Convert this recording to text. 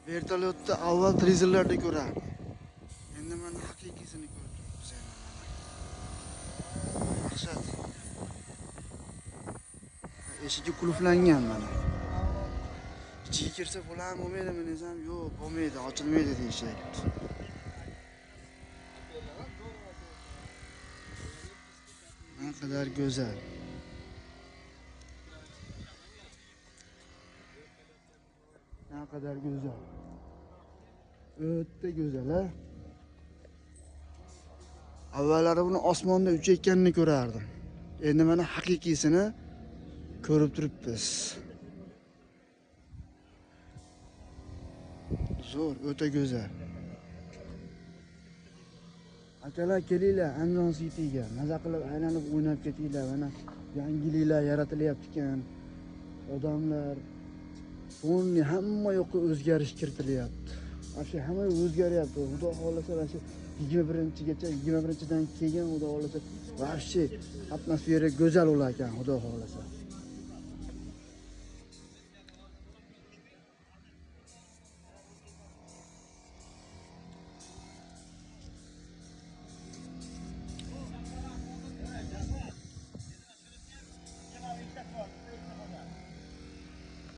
Vertolyotda avval televizorlarda ko'rardim. Endi mana haqiqiysini ko'rib turibmiz endi mana. Dahshat. Eshigi qulflangan mana. Ichiga kirsa bo'ladimi, bo'lmaydimi desam, yo'q, bo'lmaydi, ochilmaydi deyishyapti. Ne kadar güzel. Ne kadar güzel. Öte güzel ha. Avvallari buni osmonda uchayotganini ko'rardim. Endi mana haqiqiysini ko'rib turibmiz. Zo'r, o'ta go'zal. Akalar kelinglar, Andijon City'ga. Maza qilib aylanib o'ynab ketinglar. Mana yangiliklar yaratilyapti ekan. Odamlar bunni hamma yoqqa o'zgarish kiritilyapti. Mana hamma o'zgaryapti. Xudo xolasa mana shu 21-gacha, 21-dan keyin xudo xolasa vahshiy atmosfera go'zal bo'lar ekan, xudo xolasa.